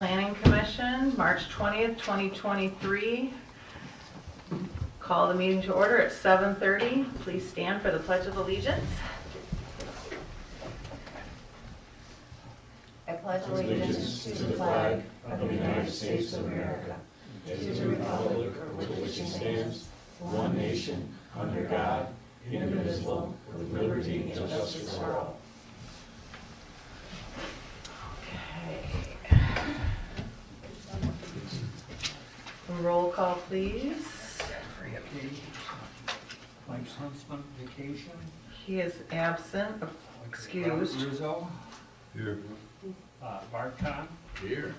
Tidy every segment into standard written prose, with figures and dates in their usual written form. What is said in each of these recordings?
Planning Commission, March 20th, 2023. Call the meeting to order at 7:30. Please stand for the Pledge of Allegiance. I pledge Allegiance to the flag of the United States of America, and to the republic for which it stands, one nation, under God, indivisible, with liberty and justice for all. Okay. Roll call, please. Mike's Huntsman vacation. He is absent, excused. Robert Rizzo. Here. Bart Con. Here.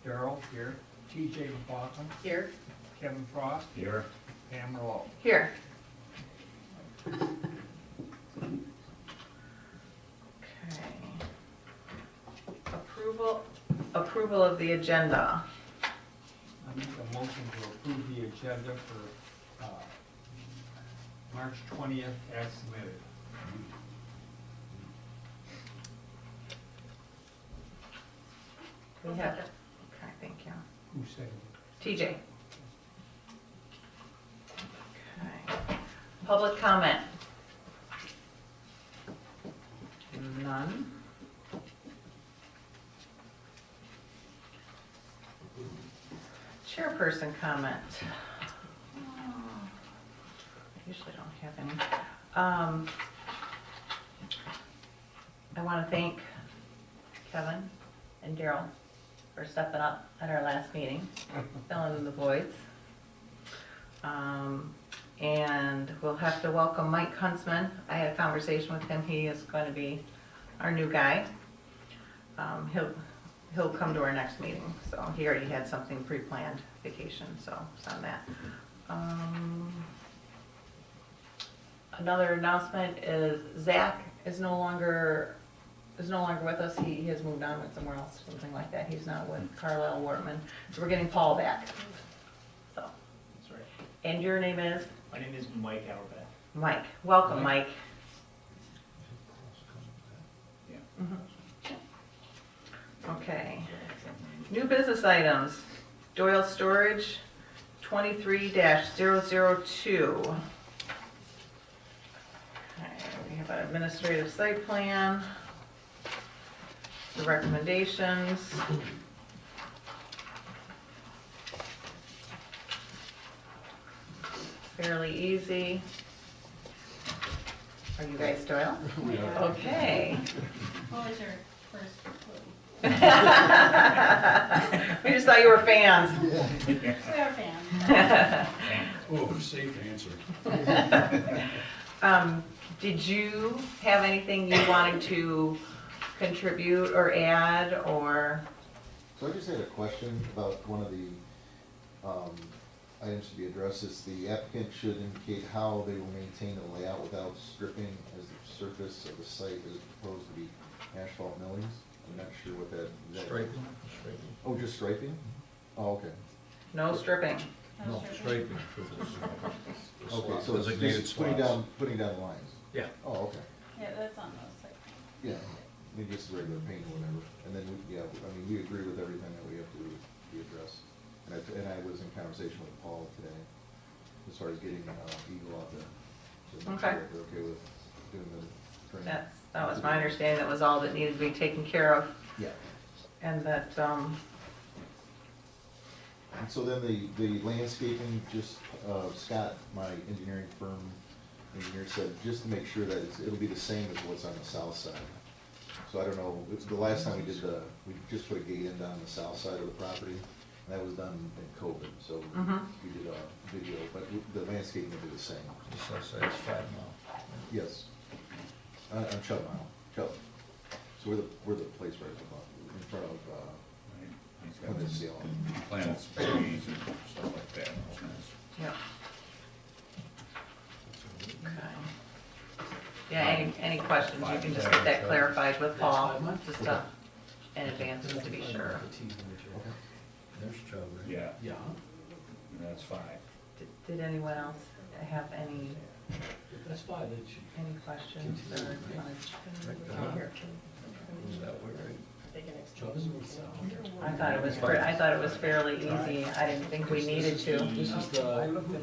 Darrell here. TJ McLaughlin. Here. Kevin Frost. Here. Pam Merlot. Here. Okay. Approval of the agenda. I make a motion to approve the agenda for March 20th as submitted. We have, okay, thank you. Who seconded? TJ. Okay. Public comment? None. Chairperson comment? I usually don't have any. I want to thank Kevin and Daryl for stepping up at our last meeting, filling in the voids. And we'll have to welcome Mike Huntsman. I had a conversation with him. He is going to be our new guy. He'll come to our next meeting. So he already had something pre-planned, vacation, so it's on that. Another announcement is Zach is no longer with us. He has moved on with somewhere else, something like that. He's not with Carlisle Wortman. So we're getting Paul back. So, That's right. and your name is? My name is Mike Auerbach. Mike. Welcome, Mike. Yeah. Okay. New business items. Doyle Storage, 23-002. Okay, we have an administrative site plan. The recommendations. Fairly easy. Are you guys Doyle? Okay. What was your first clue? We just thought you were fans. We are fans. Oh, safe answer. Did you have anything you wanted to contribute or add, or? So I just had a question about one of the items to be addressed. Is the applicant should indicate how they will maintain the layout without stripping, as the surface of the site is proposed to be asphalt millings. I'm not sure what that. Striping. Oh, just striping? Oh, okay. No stripping. No, striping for this. Okay, so it's Designated just spots. putting down lines? Yeah. Oh, okay. Yeah, that's on those site. Yeah, maybe just regular paint or whatever. And then, we agree with everything that we have to be addressed. And I was in conversation with Paul today, as far as getting Eagle out there. So make sure Okay. that they're okay with doing the training. That was my understanding, that was all that needed to be taken care of, Yeah. and that, And so then the landscaping, just, Scott, my engineering firm engineer, said just to make sure that it'll be the same as what's on the south side. So I don't know, it's the last time we just put a gate in down on the south side of the property, and that was done in COVID, so we did a video, but the landscaping will be the same. Just outside, it's 5 mile. Yes. On Chubb Mile, Chubb. So we're the place right above, in front of, He's got Plymouth this Salem. planted space and stuff like that. It's nice. yeah. Okay. Yeah, any questions, you can just get that clarified with Paul, just in advance, just to be sure. Okay. There's Chubb, right? Yeah. Yeah. That's 5. Did anyone else have any That's fine, it should. questions or? Is that where, right? I thought it was, I thought it was fairly easy. I didn't think we needed to. This is the,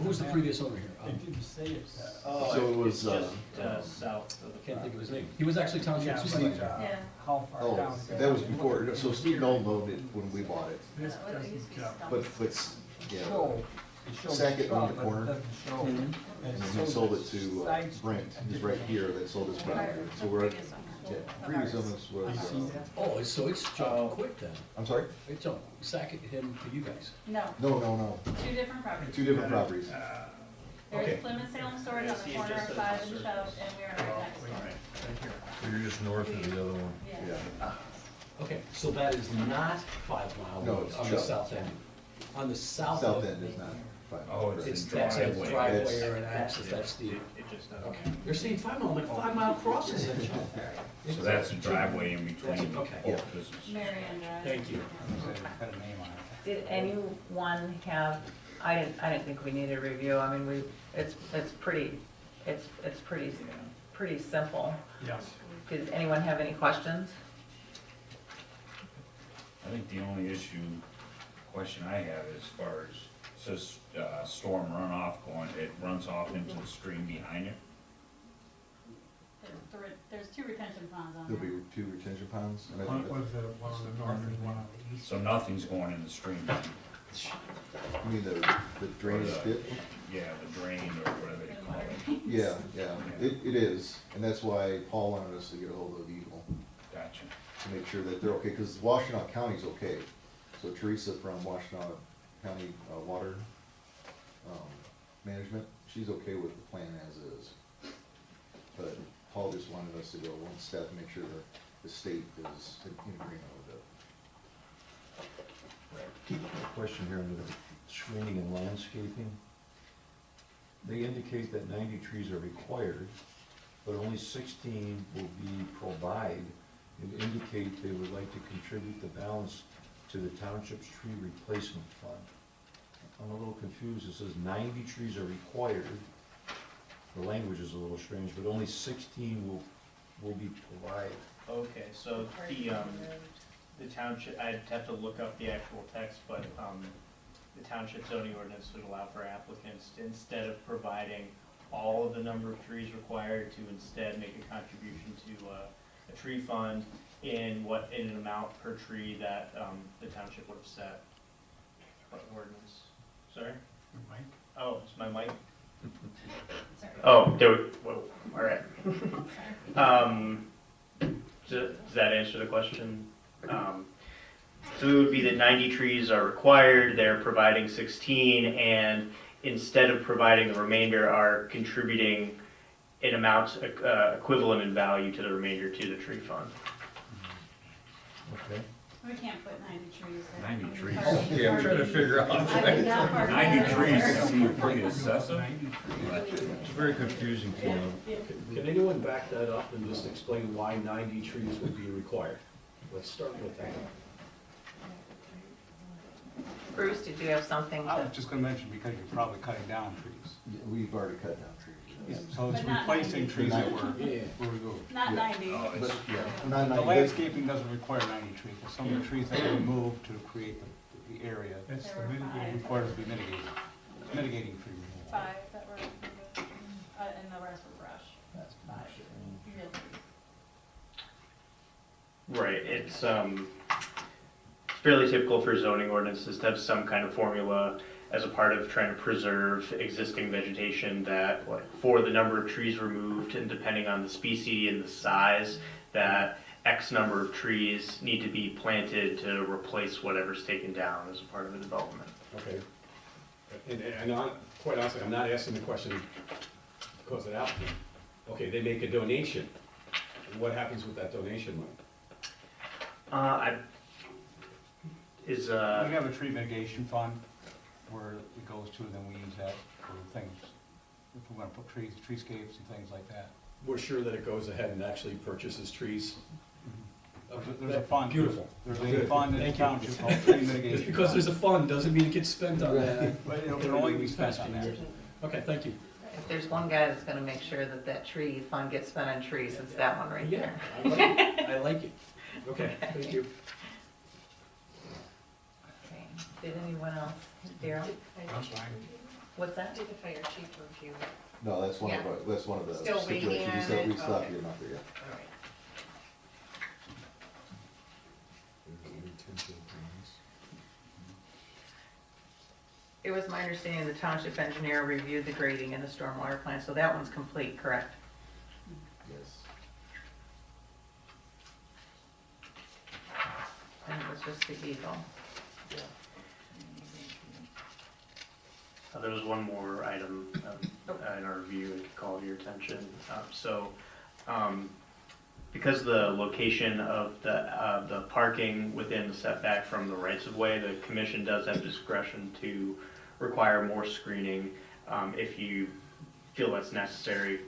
who was the previous owner here? It didn't say it. So it was, It's just, south of the. I can't think of his name. He was actually township supervisor. Yeah. How far oh, down? that was before, so Steve Nolan owned it when we bought it. This Well, it used to be doesn't stumps. But, yeah, show. It shows Sackett owned the but it corner. doesn't show. Mhm. And and it then he sold it shows to side Brent, street. who's right here, that sold his property. So we're, yeah, previous owners I was, see that. Oh, so it's Oh. jumped quick then. I'm sorry? It jumped, Sackett him to you guys. No, No, two different properties. two different properties. Okay. There's Plymouth Salem Storage on the See, corner just of a 5 and circle. Shove, and we are right next Wait, door. right here. So you're just north of the other one. Yeah. Yeah. Okay, so that is not 5 Mile No, Road it's on the just- south end. On the south South end. end is not fine. Oh, it's It's, the that's a driveway. driveway It's- or an access, that's the, It just doesn't. okay. You're saying 5 Mile, like 5 Mile crosses it. So that's the driveway in between Okay. both businesses. Mary Ann Drive. Thank you. It's got a name on it. Did anyone have, I didn't think we needed a review. I mean, it's pretty simple. Yes. Did anyone have any questions? I think the only question I have as far as, says, storm runoff going, it runs off into the stream behind it. There's two retention ponds on There'll there. be two retention ponds, and I One think, was the one on the north and one on the east. So nothing's going in the stream. you mean the drainage pit? Yeah, the drain or whatever they call it. Yeah, it is, and that's why Paul wanted us to get a hold of Eagle Gotcha. to make sure that they're okay, because Washtenaw County's okay. So Teresa from Washtenaw County Water Management, she's okay with the plan as is. But Paul just wanted us to go one step and make sure that the state is in agreement with it. Question here under the screening and landscaping. They indicate that 90 trees are required, but only 16 will be provided, and indicate they would like to contribute the balance to the township's tree replacement fund. I'm a little confused. It says 90 trees are required. The language is a little strange, but only 16 will be provided. Okay, so the township, I'd have to look up the actual text, but, the township zoning ordinance would allow for applicants to, instead of providing all of the number of trees required, to instead make a contribution to, a tree fund in an amount per tree that, the township would have set. What ordinance? Sorry? Mike? Oh, it's my mic? Sorry. Oh, whoa, all right. Does that answer the question? So it would be that 90 trees are required, they're providing 16, and instead of providing the remainder, are contributing an amount equivalent in value to the remainder to the tree fund. Okay. We can't put 90 trees there. 90 trees. Okay, I'm trying to figure out. I would not park 90 there. trees seem pretty excessive. It's very confusing to me. Can anyone back that up and just explain why 90 trees would be required? Let's start with that. Bruce, did you have something I to? was just gonna mention, because you're probably cutting down trees. Yeah, we've already cut down trees. So it's But not replacing 90. trees that Yeah. were removed. Not Yeah. 90. Oh, But, it's, yeah, not The 90, landscaping doesn't require 90 trees, but some of the trees that were removed to create the area. That's the mitigating- Required to be mitigated. It's mitigating tree removal. 5 that were removed, and the rest were brush. That's 5. Real trees. Right, it's fairly typical for zoning ordinances to have some kind of formula as a part of trying to preserve existing vegetation that, like, for the number of trees removed and depending on the species and the size, that X number of trees need to be planted to replace whatever's taken down as a part of the development. Okay. And quite honestly, I'm not asking the question because of the applicant. Okay, they make a donation. What happens with that donation money? We have a tree mitigation fund where it goes to, then we use that for things, if we're gonna put treescapes and things like that. We're sure that it goes ahead and actually purchases trees. There's a fund. Beautiful. There's a Good. fund in the Thank you. township called tree mitigation. Just because there's a fund doesn't mean it gets spent on that. But it can only be spent on that. Okay, thank you. If there's one guy that's gonna make sure that that tree fund gets spent on trees, it's that one right Yeah, there. I like it. Okay, thank you. Okay, did anyone else? Daryl? What's that? Did the fire chief review it? No, that's one of, Yeah. that's one of the Still waiting stipulations, on we it? still have to Okay. get them out there, yeah. All right. It was my understanding the township engineer reviewed the grading in the stormwater plan, so that one's complete, correct? Yes. And it was just the Eagle. Yeah. There was one more item in our review I could call to your attention. Because the location of the parking within the setback from the rights of way, the commission does have discretion to require more screening if you feel that's necessary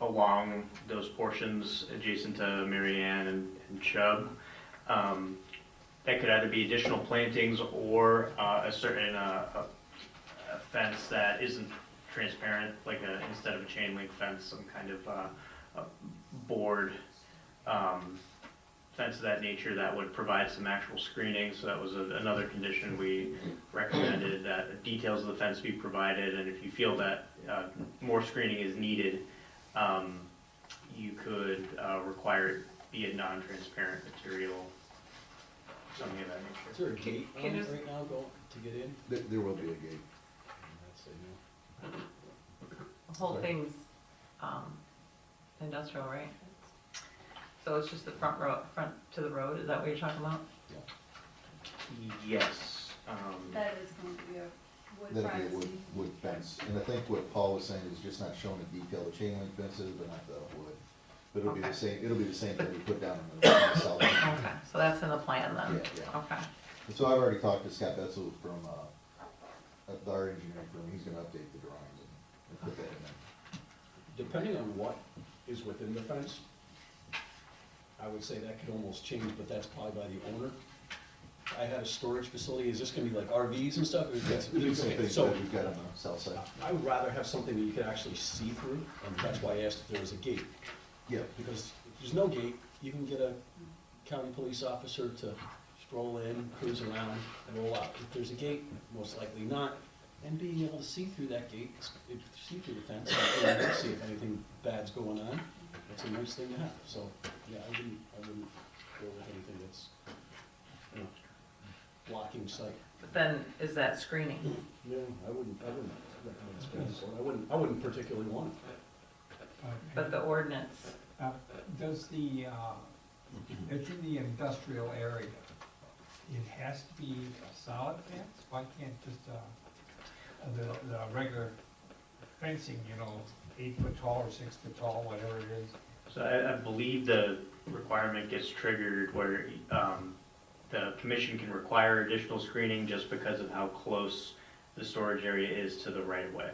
along those portions adjacent to Mary Ann and Chubb. That could either be additional plantings or a certain a fence that isn't transparent, like instead of a chain link fence, some kind of a board fence of that nature that would provide some actual screening. So that was another condition we recommended, that details of the fence be provided, and if you feel that more screening is needed, you could require it be a non-transparent material, something of that nature. Is there a gate on Can it you- right now to get in? There will be a gate. I'd say no. The whole thing's industrial, right? So it's just the front to the road, is that what you're talking about? Yes. That is going to be a wood That'll be a privacy. wood fence, and I think what Paul was saying is just not showing the detail, the chain link fences, but not the wood. But it'll be Okay. the same, it'll be the same thing we put down in the south. Okay, so that's in the plan then? Yeah, yeah. Okay. And so I've already talked to Scott Betzel from, our engineering firm, he's gonna update the drawings and put that in there. Depending on what is within the fence, I would say that could almost change, but that's probably by the owner. I had a storage facility, is this gonna be like RVs and stuff? Or is That's that- the same thing So, that we've got on the south side. I would rather have something that you could actually see through, and that's why I asked if there was a gate. Yeah. Because if there's no gate, you can get a county police officer to stroll in, cruise around, and roll out. If there's a gate, most likely not, and being able to see through that gate, see through the fence, and see if anything bad's going on, that's a nice thing to have. So, yeah, I wouldn't go with anything that's, you know, blocking sight. But then, is that screening? Yeah, I wouldn't recommend screening for it. I wouldn't particularly want it. But the ordinance, Does the, it's in the industrial area, it has to be a solid fence? Why can't just, the regular fencing, 8 foot tall or 6 foot tall, whatever it is? So I believe the requirement gets triggered where the commission can require additional screening just because of how close the storage area is to the right of way.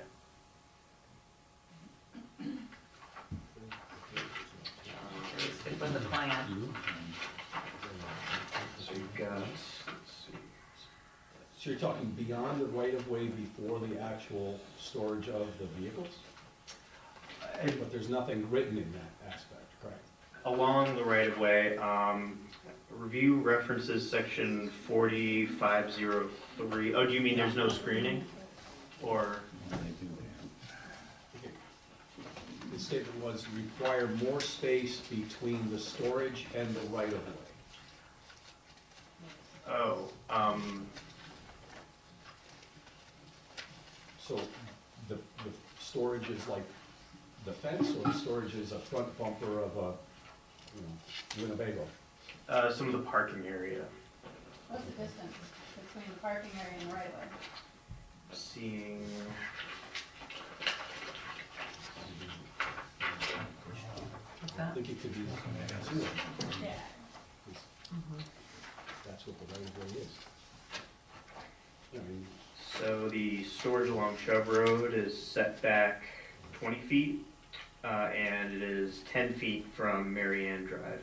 stick with the plan. So you've got, let's see. So you're talking beyond the right-of-way before the actual storage of the vehicles? But there's nothing written in that aspect, correct? Along the right of way, review references section 4503. Oh, do you mean there's no screening? Or, The statement was require more space between the storage and the right-of-way. oh, So the storage is like the fence, or the storage is a front bumper of a, Winnebago? some of the parking area. What's the distance between the parking area and the right of way? Seeing, What's I that? think it could be zero. Yeah. That's what the right-of-way is. I mean, so the storage along Chubb Road is set back 20 feet, and it is 10 feet from Mary Ann Drive.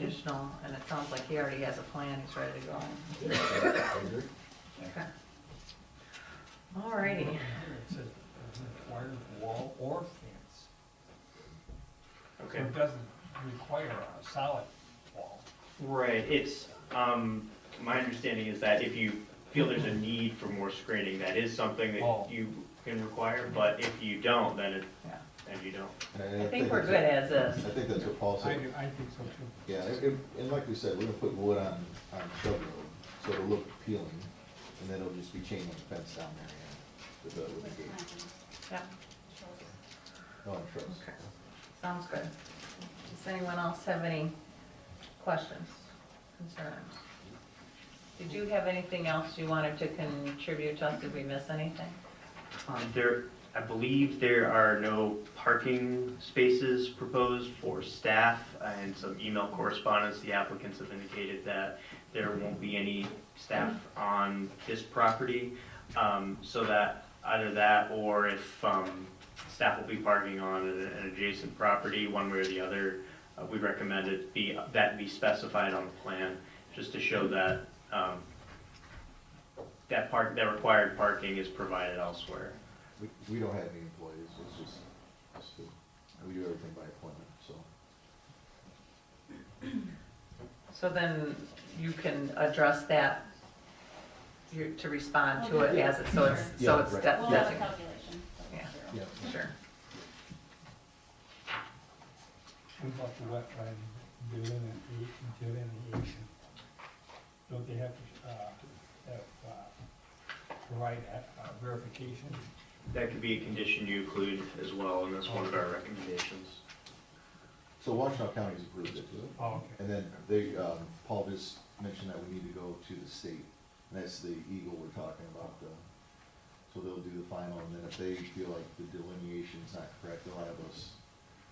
additional, and it sounds like he already has a plan, he's ready to go. I agree. Okay. Alrighty, It says required wall or fence. So Okay. it doesn't require a solid wall. Right, it's, my understanding is that if you feel there's a need for more screening, that is something Oh. that you can require, but if you don't, then yeah. you don't. And I think we're that's good as is. I think that's what Paul I said. do, I think so too. Yeah, and like we said, we're gonna put wood on Shrub Road, so it'll look appealing, and then it'll just be chain link fence down there, yeah, with the gate. Yeah, Oh, and shrubs. okay, sounds good. Does anyone else have any questions, concerns? Did you have anything else you wanted to contribute to us? Did we miss anything? I believe there are no parking spaces proposed for staff, and some email correspondence, the applicants have indicated that there won't be any staff on this property, so that either that or if staff will be parking on an adjacent property, one way or the other, we recommend that be specified on the plan, just to show that that required parking is provided elsewhere. We don't have any employees, it's just, we do everything by appointment, so. So then you can address that, to respond to it as it, so it's, Yeah, right. We'll have a designated. calculation. Yeah. Yeah. Sure. What about the wetland delineation? Don't they have to provide verification? That could be a condition you include as well, and that's one of our recommendations. So Washtenaw County's approved it, Oh, okay. and then they, Paul just mentioned that we need to go to the state, and that's the Eagle we're talking about, so they'll do the final, and then if they feel like the delineation's not correct, they'll have us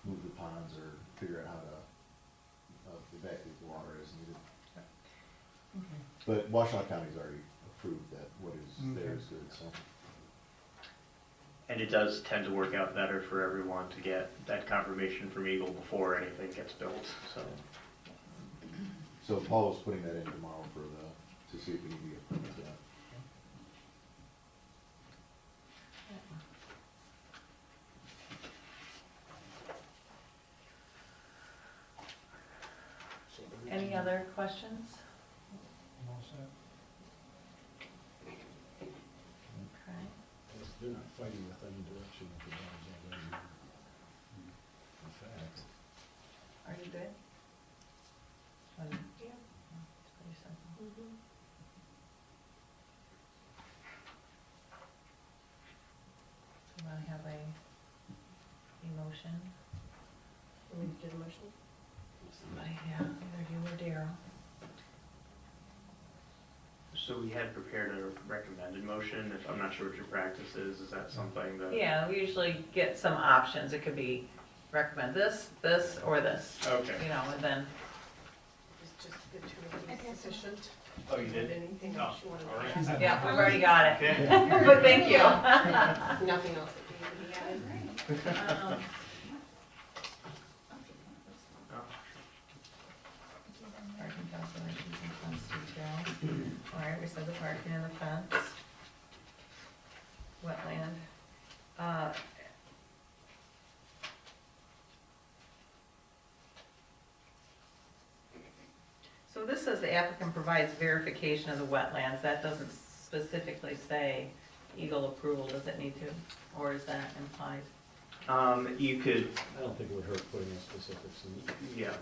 move the ponds or figure out how to evacuate the water as needed. Okay. But Washtenaw County's already approved that what is there is good, so. And it does tend to work out better for everyone to get that confirmation from Eagle before anything gets built, so. So Paul was putting that in tomorrow to see if we need to get permit for that. Any other questions? I'm all set. Okay. They're not fighting with any direction with the dogs already. In fact. Are you good? Yeah. It's pretty simple. Do you want to have a motion? We did a motion? Somebody, yeah, either you or Daryl. So we had prepared a recommended motion, if, I'm not sure what your practice is that something that? Yeah, we usually get some options. It could be recommend this, this, or this, Okay. you know, and then, Is just the two of Okay. these sufficient? Oh, you did? Anything Oh, else you wanted all right. to add? yeah, we've already got it. Okay. But thank you. Nothing else that needed to be added? Parking calculations and fence detail. All right, we said the parking and the fence. Wetland. So this says the applicant provides verification of the wetlands. That doesn't specifically say Eagle approval, does it need to? Or is that implied? You could, I don't think it would hurt putting the specifics in. Yeah.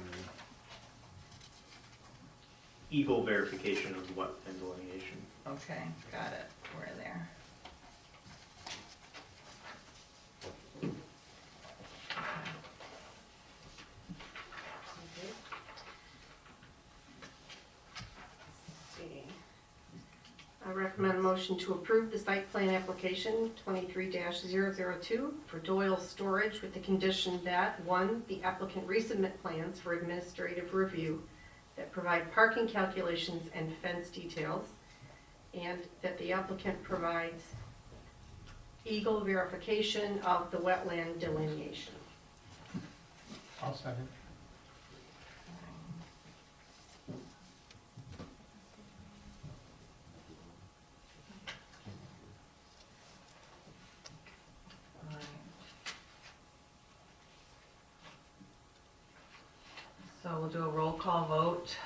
Eagle verification of wetland delineation. Okay, got it. We're in there. See. I recommend a motion to approve the site plan application 23-002 for Doyle Storage with the condition that, one, the applicant resubmit plans for administrative review that provide parking calculations and fence details, and that the applicant provides Eagle verification of the wetland delineation. I'll second. So we'll do a roll call vote.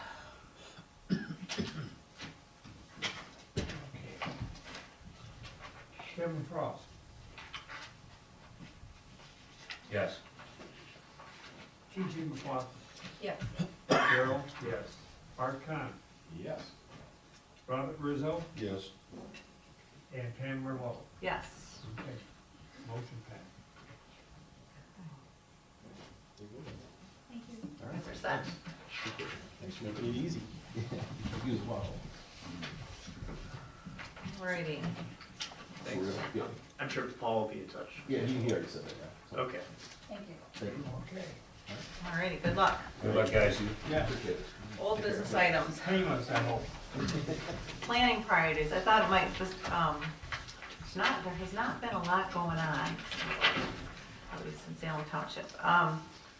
Kevin Frost, Yes. T.J. McLaughlin, Yes. Darrell. Yes. Art Kahn, Yes. Robert Rizzo, Yes. and Pam Merlot. Yes. Okay, motion passed. Thank you. All Guys are set. Thanks for making it easy. You as well. Alrighty. Thanks. Yeah, I'm sure Paul will be in touch. yeah, he already said that, yeah. Okay. Thank you. Thank you. Okay. Alrighty, good luck. Good luck, guys. Yeah, Appreciate it. Old business items. painless, I hope. Planning priorities, I thought it might just, there has not been a lot going on, at least in Salem Township.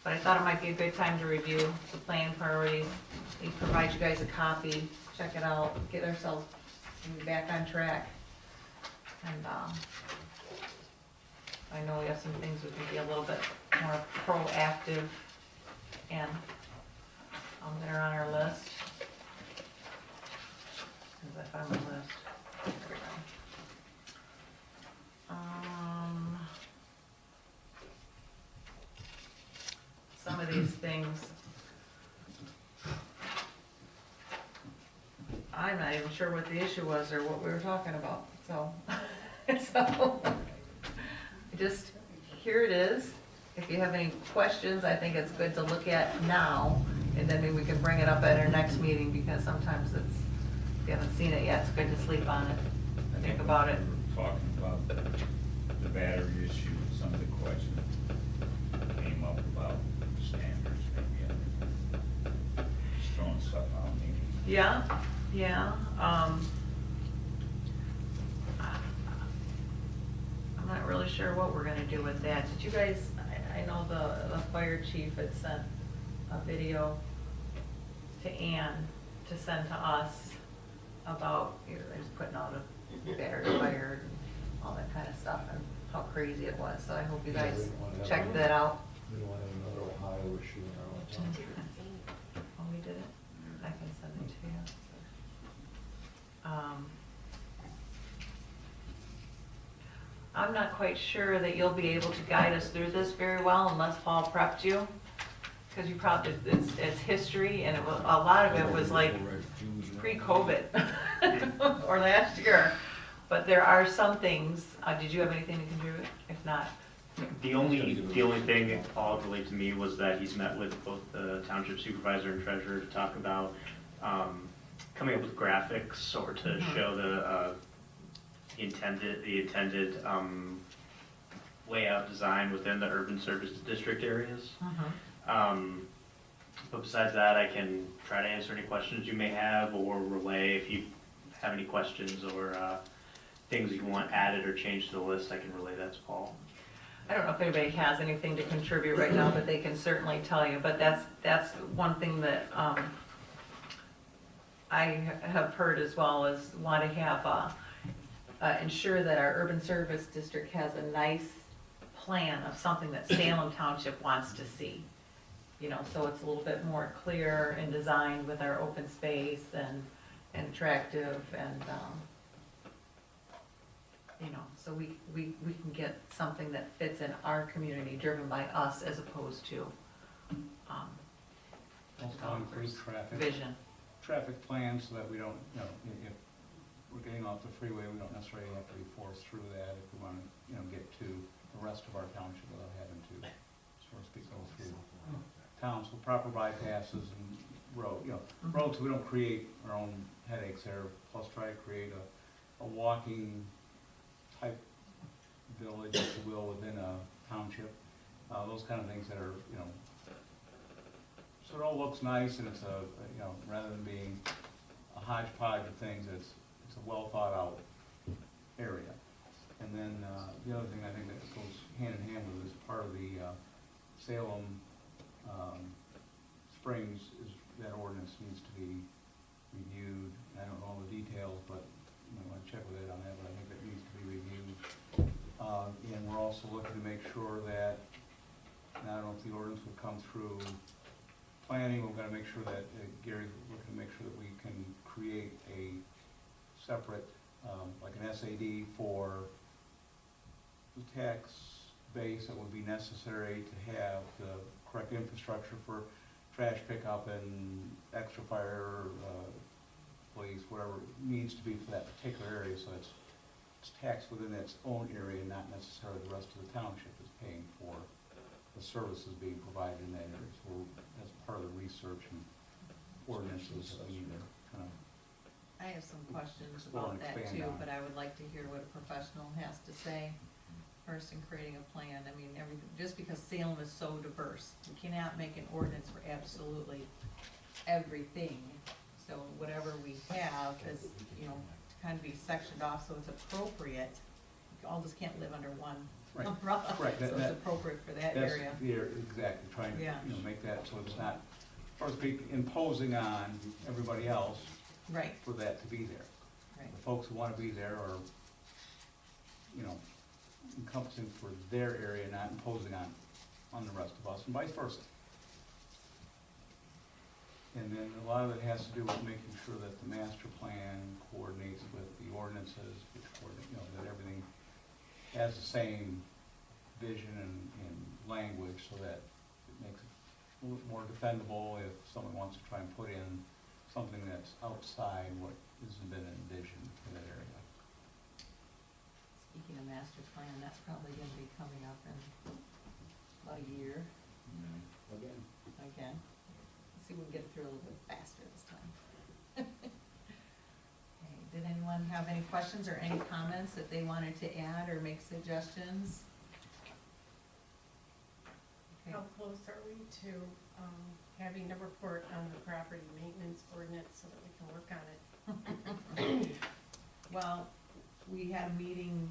But I thought it might be a good time to review the planning priorities. We provide you guys a copy, check it out, get ourselves back on track. And, I know we have some things we can be a little bit more proactive in, that are on our list. As I find my list. There we go. Some of these things, I'm not even sure what the issue was or what we were talking about, so, so, just, here it is. If you have any questions, I think it's good to look at now, and then maybe we can bring it up at our next meeting, because sometimes it's, if you haven't seen it yet, it's good to sleep on it, think about it. Talking about the battery issue, some of the questions came up about standards, maybe, just throwing stuff out, maybe. Yeah, yeah, I'm not really sure what we're gonna do with that. Did you guys, I know the fire chief had sent a video to Ann to send to us about, you know, just putting out a battery fire and all that kind of stuff and how crazy it was. So I hope you guys check that out. We don't want to have another Ohio issue in our own township. Oh, we did it? I can send it to you. I'm not quite sure that you'll be able to guide us through this very well unless Paul prepped you. Because you probably, it's history and it was, a lot of it was like pre-COVID or last year. But there are some things, did you have anything to contribute? If not, The only thing that Paul relayed to me was that he's met with both the township supervisor and treasurer to talk about coming up with graphics or to show the intended layout design within the urban service district areas. But besides that, I can try to answer any questions you may have or relay if you have any questions or things you want added or changed to the list, I can relay that to Paul. I don't know if anybody has anything to contribute right now, but they can certainly tell you. But that's one thing that I have heard as well, is want to have ensure that our urban service district has a nice plan of something that Salem Township wants to see. You know, so it's a little bit more clear and designed with our open space and attractive and, you know, so we can get something that fits in our community, driven by us as opposed to, Also include traffic plans so that we don't, you know, if we're getting off the freeway, we don't necessarily have to be forced through that if we want to, you know, get to the rest of our township without having to, so to speak, go through towns with proper bypasses and road, you know, roads, we don't create our own headaches there, plus try to create a walking type village, if you will, within a township. Those kind of things that are, you know, so it all looks nice and it's you know, rather than being a hodgepodge of things, it's a well thought out area. And then, the other thing I think that goes hand in hand with this, part of the, Salem, Springs is, that ordinance needs to be reviewed. I don't know all the details, but you might wanna check with Ed on that, but I think that needs to be reviewed. And we're also looking to make sure that, and I don't know if the ordinance would come through planning, we're gonna make sure that, Gary, we're gonna make sure that we can create a separate, like an SAD for the tax base that would be necessary to have the correct infrastructure for trash pickup and extra fire, police, whatever needs to be for that particular area, so it's taxed within its own area, not necessarily the rest of the township is paying for the services being provided in that area. So that's part of the research and ordinances that we need to kind of, I have some questions Explore and about that expand too, on. but I would like to hear what a professional has to say first in creating a plan. I mean, just because Salem is so diverse, we cannot make an ordinance for absolutely everything. So whatever we have is, you know, to kind of be sectioned off so it's appropriate. We all just can't live under one Right. umbrella. Right, So it's that- appropriate for that that's, area. yeah, exactly, trying to, Yeah. make that so it's not, or to be imposing on everybody else Right, for that to be there. right. The folks who wanna be there are, encompassing for their area, not imposing on the rest of us, and vice versa. And then a lot of it has to do with making sure that the master plan coordinates with the ordinances, which coordinate, that everything has the same vision and language, so that it makes it a little more defendable if someone wants to try and put in something that's outside what hasn't been envisioned for that area. Speaking of master plan, that's probably gonna be coming up in about a year Again. again. Let's see if we can get it through a little bit faster this time. Okay, did anyone have any questions or any comments that they wanted to add or make suggestions? Okay. How close are we to, having a report on the property maintenance ordinance so that we can work on it? Well, we had a meeting,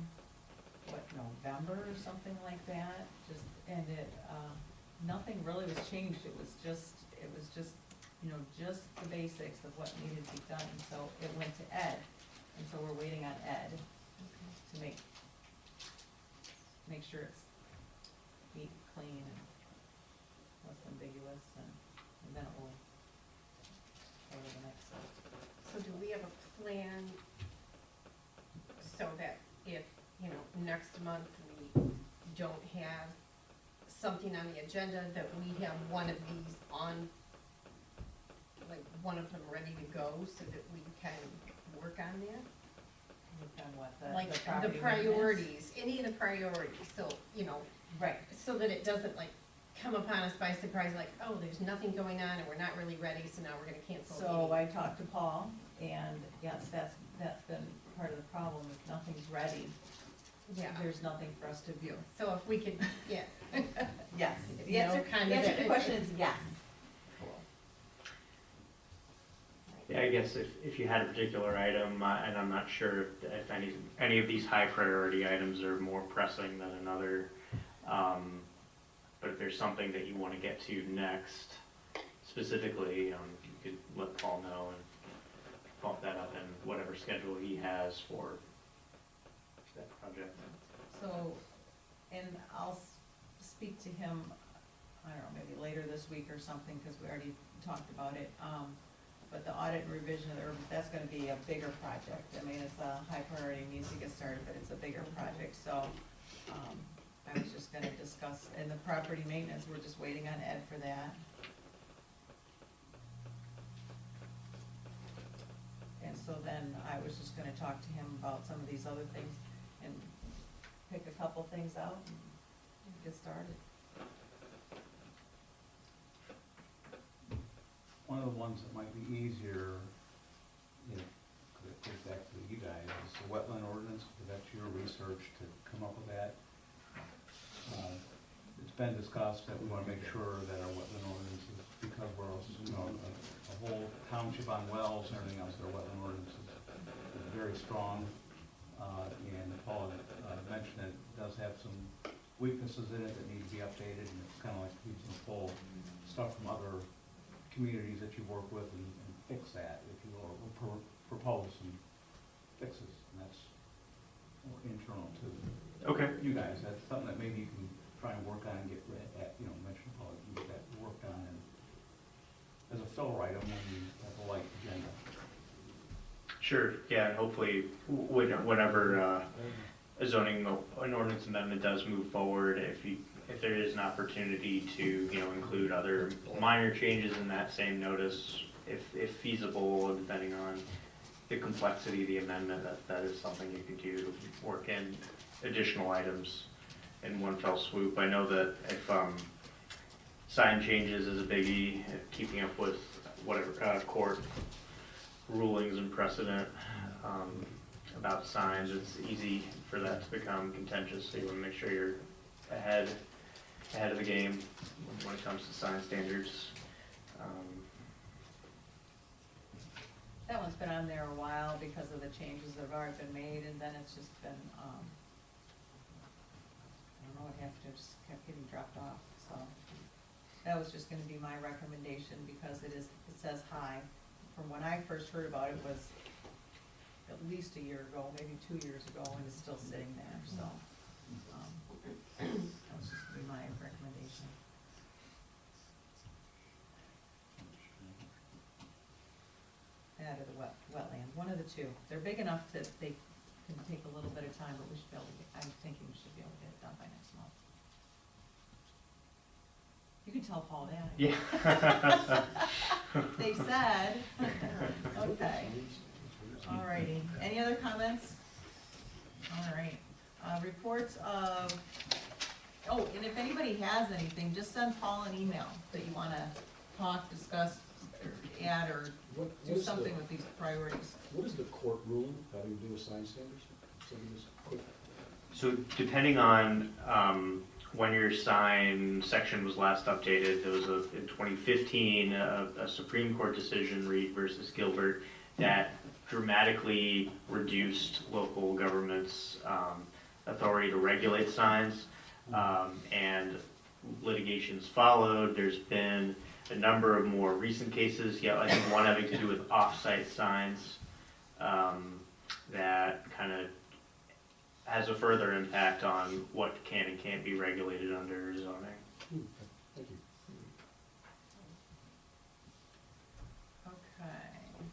November or something like that, and nothing really was changed, it was just, just the basics of what needed to be done, so it went to Ed, and so we're waiting on Ed to make sure it's neat, clean, and less ambiguous, and then it will go to the next step. So do we have a plan so that if, next month we don't have something on the agenda, that we have one of these on, like, one of them ready to go so that we can work on that? Work on what, Like, the property maintenance? priorities, any of the priorities, so, Right, so that it doesn't like come upon us by surprise, like, oh, there's nothing going on and we're not really ready, so now we're gonna cancel the so meeting. I talked to Paul, and yes, that's been part of the problem, if nothing's ready, Yeah, there's nothing for us to view. so if we could, yeah, Yes, the You know, answer, kind the of answer to the- the question is yes. Yeah, I guess if you had a particular item, and I'm not sure if any of these high priority items are more pressing than another, but if there's something that you want to get to next, specifically, you could let Paul know and bump that up in whatever schedule he has for that project. So, and I'll speak to him, I don't know, maybe later this week or something, because we already talked about it. But the audit and revision of the urban, that's gonna be a bigger project. I mean, it's a high priority, needs to get started, but it's a bigger project, so, I was just gonna discuss, and the property maintenance, we're just waiting on Ed for that. And so then I was just gonna talk to him about some of these other things and pick a couple things out and get started. One of the ones that might be easier, because it goes back to you guys, is the wetland ordinance, because that's your research to come up with that. It's been discussed that we want to make sure that our wetland ordinances, because we're, a whole township on wells and everything else, our wetland ordinance is very strong. And Paul mentioned that it does have some weaknesses in it that need to be updated, and it's kind of like we can pull stuff from other communities that you work with and fix that, if you will, or propose some fixes, and that's more internal to Okay. you guys. That's something that maybe you can try and work on and get rid at, mention Paul, you can get that worked on and fill item when we have the light agenda. Sure, yeah, and hopefully, whenever an ordinance amendment does move forward, if there is an opportunity to, include other minor changes in that same notice, if feasible, depending on the complexity of the amendment, that is something you could do, to work in additional items in one fell swoop. I know that if sign changes is a biggie, keeping up with whatever court rulings and precedent about signs, it's easy for that to become contentious, so you want to make sure you're ahead of the game when it comes to sign standards. That one's been on there a while because of the changes that have already been made, and then it's just been, I don't know what happened, it just kept getting dropped off, so. That was just gonna be my recommendation, because it says high. From when I first heard about it was at least a year ago, maybe 2 years ago, and it's still sitting there, so. That was just gonna be my recommendation. That or the wetland, one of the two. They're big enough that they can take a little bit of time, but we should be able to I'm thinking we should be able to get it done by next month. You can tell Paul that. Yeah. They said. Okay. Alrighty. Any other comments? Alright. Reports of, and if anybody has anything, just send Paul an email that you wanna talk, discuss, or add, or do something with these priorities. What is the court ruling having to do with sign standards? So just quick. So depending on when your sign section was last updated, there was in 2015 a Supreme Court decision, Reed versus Gilbert, that dramatically reduced local government's authority to regulate signs, and litigations followed. There's been a number of more recent cases, I think one having to do with off-site signs, that kind of has a further impact on what can and can't be regulated under zoning. Thank you. Okay.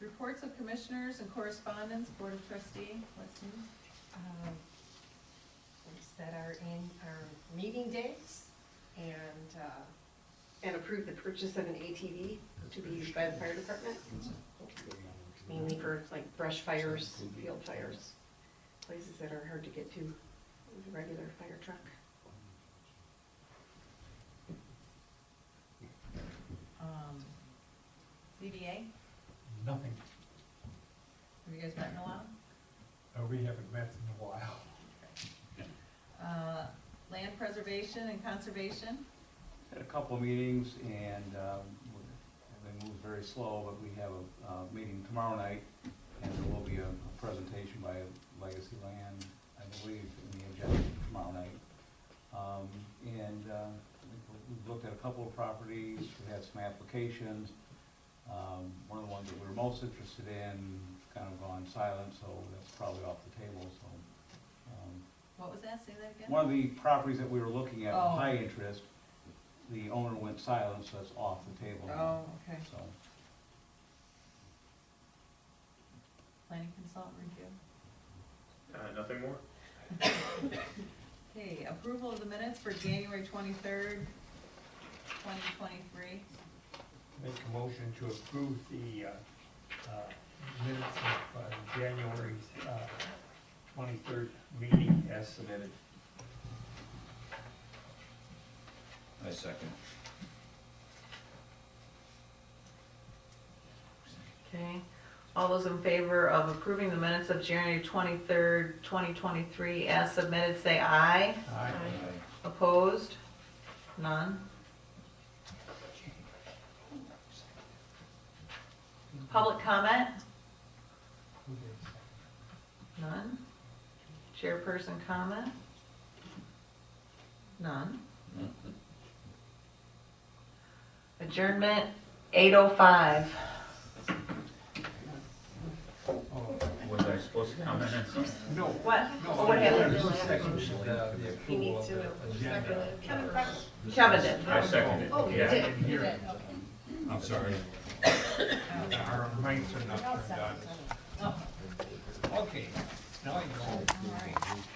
Reports of commissioners and correspondence, Board of Trustee, what's new? We set our meeting dates and approve the purchase of an ATV to be used by the fire department, mainly for like brush fires, field fires, places that are hard to get to with a regular fire truck. CBA, Nothing. have you guys met in a while? We haven't met in a while. Land preservation and conservation, Had a couple of meetings and they moved very slow, but we have a meeting tomorrow night and there will be a presentation by Legacy Land, I believe, in the agenda tomorrow night. We've looked at a couple of properties, we had some applications. One of the ones that we were most interested in kind of gone silent, so that's probably off the table, so. what was that, say that again? One of the properties that we were looking at, with Oh. high interest, the owner went silent, so that's off the table now. Oh, okay. So, Planning consultant review. Nothing more? Okay, approval of the minutes for January 23rd, 2023. Make a motion to approve the minutes of January's 23rd meeting as submitted. I second. Okay, all those in favor of approving the minutes of January 23rd, 2023 as submitted, say aye. Aye. Opposed? None. Public comment? None. Chairperson comment? None. Adjournment, 8:05. Oh. Was I supposed supposed to come in and sign? No. What? No, Oh, what happened? this is second, the He approval needs of to the agenda. Kevin, Kevin did. I second it, Oh, you yeah. did. Here. Okay. I'm sorry. Our mics are not turned on. Okay, now I go.